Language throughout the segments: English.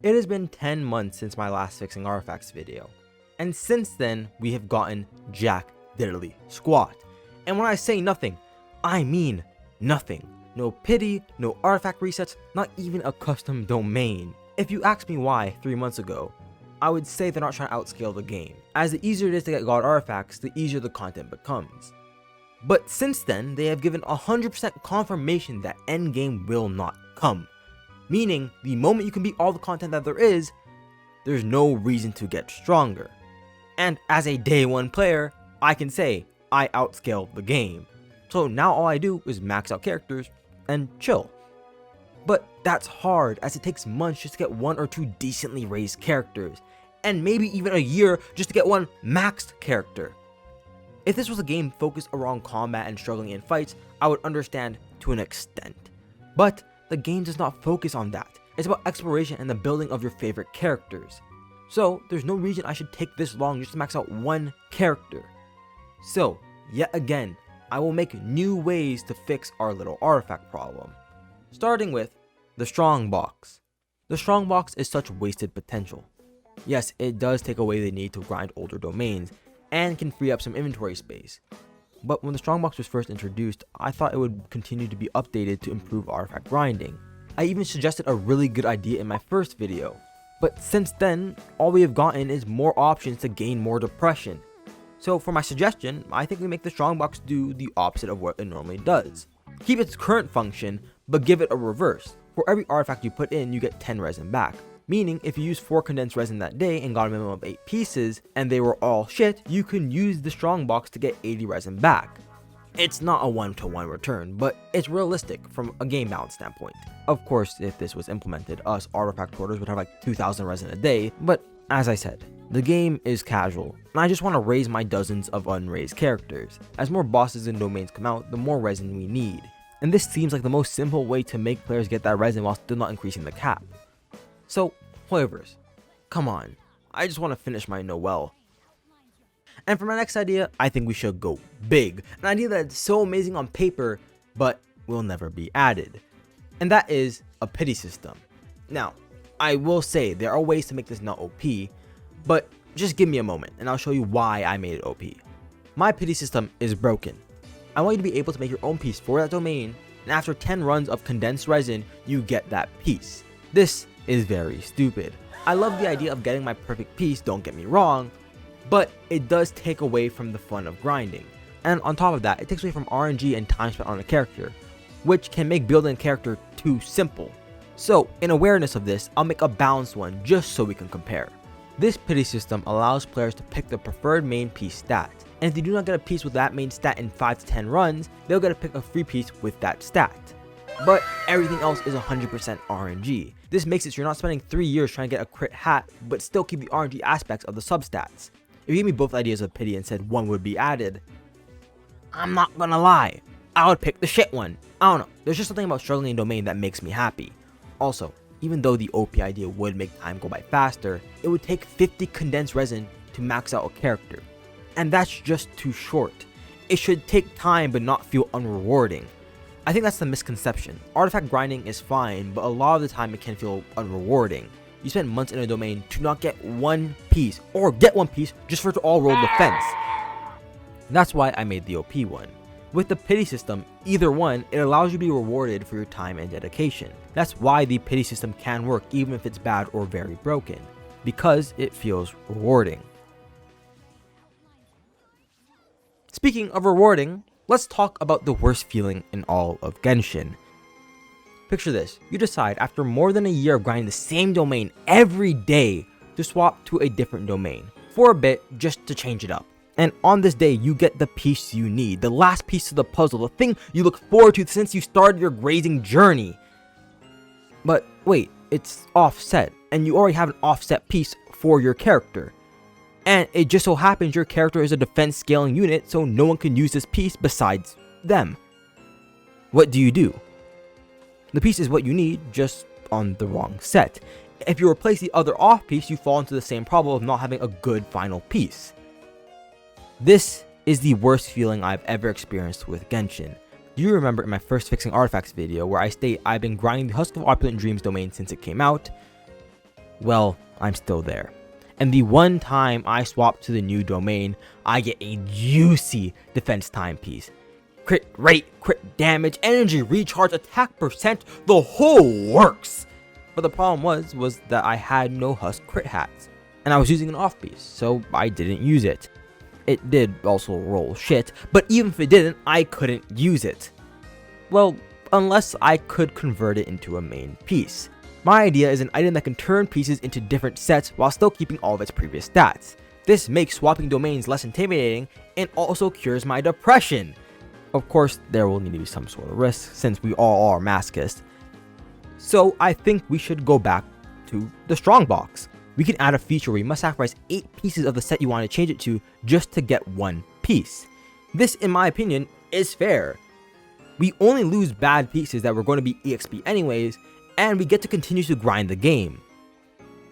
It has been 10 months since my last fixing artifacts video, and since then we have gotten jack diddly squat. And when I say nothing, I mean nothing. No pity, no artifact resets, not even a custom domain. If you asked me why 3 months ago, I would say they're not trying to outscale the game, as the easier it is to get god artifacts, the easier the content becomes. But since then, they have given 100% confirmation that endgame will not come. Meaning, the moment you can beat all the content that there is, there's no reason to get stronger. And as a day one player, I can say, I outscaled the game. So now all I do is max out characters and chill. But that's hard, as it takes months just to get 1 or 2 decently raised characters, and maybe even a year just to get 1 maxed character. If this was a game focused around combat and struggling in fights, I would understand to an extent. But the game does not focus on that. It's about exploration and the building of your favorite characters. So there's no reason I should take this long just to max out 1 character. So, yet again, I will make new ways to fix our little artifact problem. Starting with the strong box. The strong box is such wasted potential. Yes, it does take away the need to grind older domains, and can free up some inventory space. But when the strongbox was first introduced, I thought it would continue to be updated to improve artifact grinding. I even suggested a really good idea in my first video. But since then, all we have gotten is more options to gain more depression. So for my suggestion, I think we make the strongbox do the opposite of what it normally does. Keep its current function, but give it a reverse. For every artifact you put in, you get 10 resin back. Meaning, if you use 4 condensed resin that day and got a minimum of 8 pieces, and they were all shit, you can use the strongbox to get 80 resin back. It's not a 1-to-1 return, but it's realistic from a game balance standpoint. Of course, if this was implemented, us artifact hoarders would have like 2,000 resin a day, but as I said, the game is casual, and I just want to raise my dozens of unraised characters. As more bosses and domains come out, the more resin we need. And this seems like the most simple way to make players get that resin while still not increasing the cap. So, Hoivers, come on, I just want to finish my Noel. And for my next idea, I think we should go big. An idea that's so amazing on paper, but will never be added. And that is a pity system. Now, I will say there are ways to make this not OP, but just give me a moment and I'll show you why I made it OP. My pity system is broken. I want you to be able to make your own piece for that domain, and after 10 runs of condensed resin, you get that piece. This is very stupid. I love the idea of getting my perfect piece, don't get me wrong, but it does take away from the fun of grinding. And on top of that, it takes away from RNG and time spent on a character, which can make building a character too simple. So, in awareness of this, I'll make a balanced one just so we can compare. This pity system allows players to pick their preferred main piece stat, and if they do not get a piece with that main stat in 5 to 10 runs, they'll get to pick a free piece with that stat. But everything else is 100% RNG. This makes it so you're not spending 3 years trying to get a crit hat, but still keep the RNG aspects of the substats. If you gave me both ideas of pity and said one would be added, I'm not gonna lie, I would pick the shit one. I don't know, there's just something about struggling in domain that makes me happy. Also, even though the OP idea would make time go by faster, it would take 50 condensed resin to max out a character. And that's just too short. It should take time but not feel unrewarding. I think that's the misconception. Artifact grinding is fine, but a lot of the time it can feel unrewarding. You spend months in a domain to not get 1 piece, or get 1 piece just for it to all roll defense. That's why I made the OP one. With the pity system, either one, it allows you to be rewarded for your time and dedication. That's why the pity system can work even if it's bad or very broken, because it feels rewarding. Speaking of rewarding, let's talk about the worst feeling in all of Genshin. Picture this, you decide after more than a year of grinding the same domain every day to swap to a different domain for a bit just to change it up. And on this day, you get the piece you need, the last piece of the puzzle, the thing you look forward to since you started your grazing journey. But wait, it's offset, and you already have an offset piece for your character. And it just so happens your character is a defense scaling unit, so no one can use this piece besides them. What do? The piece is what you need, just on the wrong set. If you replace the other off piece, you fall into the same problem of not having a good final piece. This is the worst feeling I've ever experienced with Genshin. Do you remember in my first fixing artifacts video where I state I've been grinding the Husk of Opulent Dreams domain since it came out? well, I'm still there. And the one time I swap to the new domain, I get a juicy defense timepiece. Crit rate, crit damage, energy recharge, attack percent, the whole works. But the problem was that I had no Husk crit hats, and I was using an off piece, so I didn't use it. It did also roll shit, but even if it didn't, I couldn't use it. Well, unless I could convert it into a main piece. My idea is an item that can turn pieces into different sets while still keeping all of its previous stats. This makes swapping domains less intimidating and also cures my depression. Of course, there will need to be some sort of risk since we all are masochists. So I think we should go back to the strong box. We can add a feature where you must sacrifice 8 pieces of the set you want to change it to just to get 1 piece. This, in my opinion, is fair. We only lose bad pieces that were going to be EXP anyways, and we get to continue to grind the game.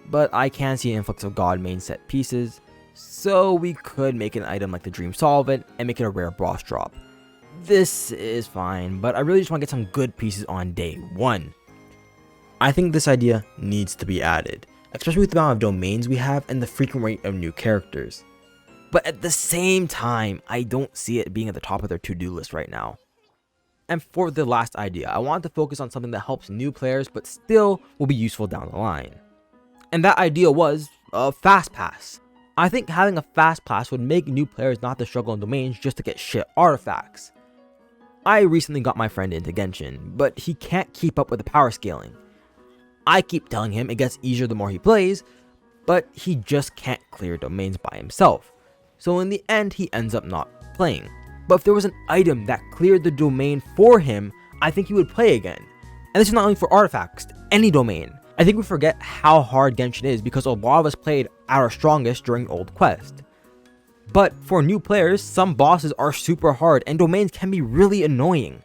But I can see Influx of God main set pieces, so we could make an item like the Dream Solvent and make it a rare boss drop. This is fine, but I really just want to get some good pieces on day 1. I think this idea needs to be added, especially with the amount of domains we have and the frequent rate of new characters. But at the same time, I don't see it being at the top of their to-do list right now. And for the last idea, I want to focus on something that helps new players but still will be useful down the line. And that idea was a fast pass. I think having a fast pass would make new players not have to struggle in domains just to get shit artifacts. I recently got my friend into Genshin, but he can't keep up with the power scaling. I keep telling him it gets easier the more he plays, but he just can't clear domains by himself. So in the end, he ends up not playing. But if there was an item that cleared the domain for him, I think he would play again. And this is not only for artifacts, any domain. I think we forget how hard Genshin is because a lot of us played at our strongest during Old Quest. But for new players, some bosses are super hard and domains can be really annoying.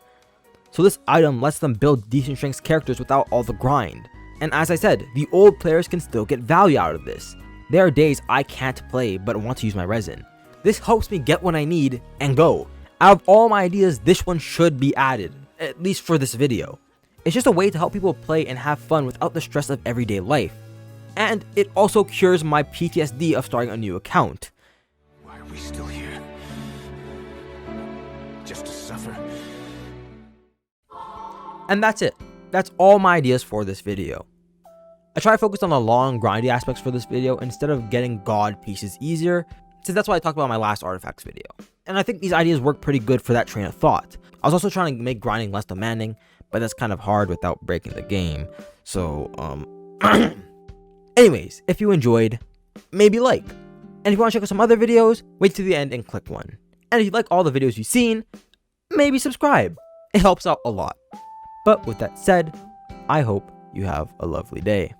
So this item lets them build decent strength characters without all the grind. And as I said, the old players can still get value out of this. There are days I can't play but want to use my resin. This helps me get what I need and go. Out of all my ideas, this one should be added, at least for this video. It's just a way to help people play and have fun without the stress of everyday life. And it also cures my PTSD of starting a new account. Why are we still here? Just to suffer? And that's it. That's all my ideas for this video. I try to focus on the long grindy aspects for this video instead of getting god pieces easier, since that's what I talked about in my last artifacts video. And I think these ideas work pretty good for that train of thought. I was also trying to make grinding less demanding, but that's kind of hard without breaking the game. So, anyways, if you enjoyed, maybe like. And if you want to check out some other videos, wait to the end and click one. And if you like all the videos you've seen, maybe subscribe. It helps out a lot. But with that said, I hope you have a lovely day.